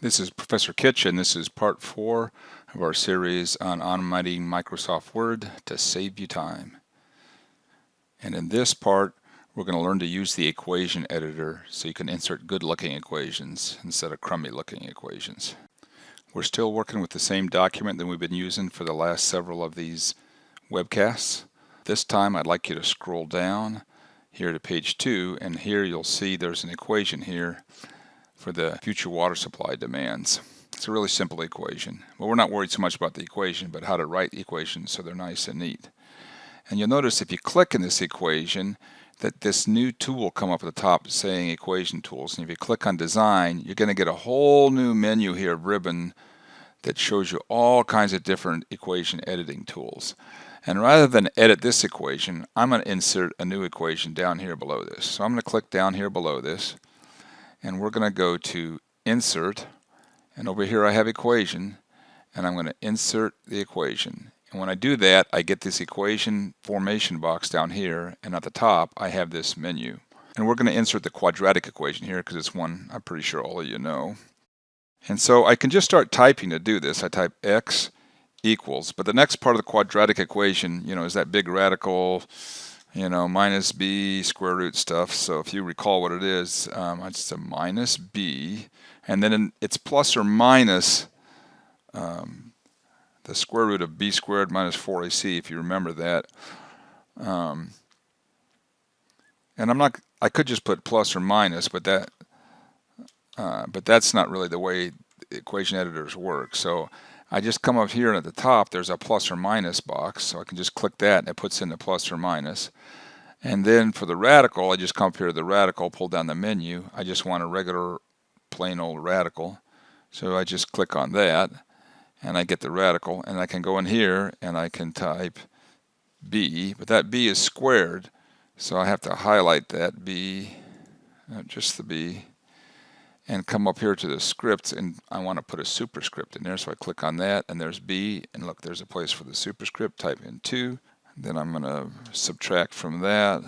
This is Professor Kitch, and this is part 4 of our series on automating Microsoft Word to save you time. And in this part, we're going to learn to use the equation editor so you can insert good-looking equations instead of crummy-looking equations. We're still working with the same document that we've been using for the last several of these webcasts. This time, I'd like you to scroll down here to page 2, and here you'll see there's an equation here for the future water supply demands. It's a really simple equation. Well, we're not worried so much about the equation, but how to write equations so they're nice and neat. And you'll notice if you click in this equation that this new tool will come up at the top saying equation tools. And if you click on design, you're going to get a whole new menu here, ribbon, that shows you all kinds of different equation editing tools. And rather than edit this equation, I'm going to insert a new equation down here below this. So I'm going to click down here below this, and we're going to go to Insert, and over here I have Equation, and I'm going to insert the equation. And when I do that, I get this equation formation box down here, and at the top I have this menu. And we're going to insert the quadratic equation here because it's one I'm pretty sure all of you know. And so I can just start typing to do this. I type x equals, but the next part of the quadratic equation, is that big radical, minus b square root stuff. So if you recall what it is, it's a minus b, and then it's plus or minus the square root of b squared minus 4ac, if you remember that. And I could just put plus or minus, but that's not really the way equation editors work. So I just come up here and at the top there's a plus or minus box, so I can just click that and it puts in the plus or minus. And then for the radical, I just come up here to the radical, pull down the menu. I just want a regular plain old radical, so I just click on that and I get the radical, and I can go in here and I can type b, but that b is squared, so I have to highlight that b, just the b, and come up here to the scripts, and I want to put a superscript in there, so I click on that, and there's b, and look, there's a place for the superscript. Type in 2, then I'm going to subtract from that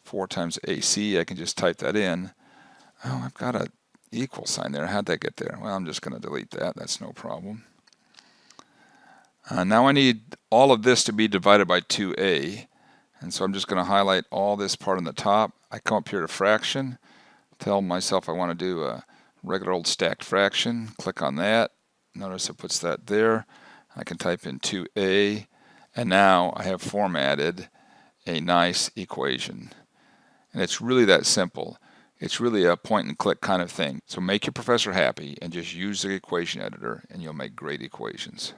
4 times ac. I can just type that in. Oh, I've got an equal sign there. How'd that get there? Well, I'm just going to delete that. That's no problem. Now I need all of this to be divided by 2a, and so I'm just going to highlight all this part on the top. I come up here to fraction, tell myself I want to do a regular old stacked fraction, click on that. Notice it puts that there. I can type in 2a, and now I have formatted a nice equation. And it's really that simple. It's really a point and click kind of thing. So make your professor happy and just use the equation editor and you'll make great equations.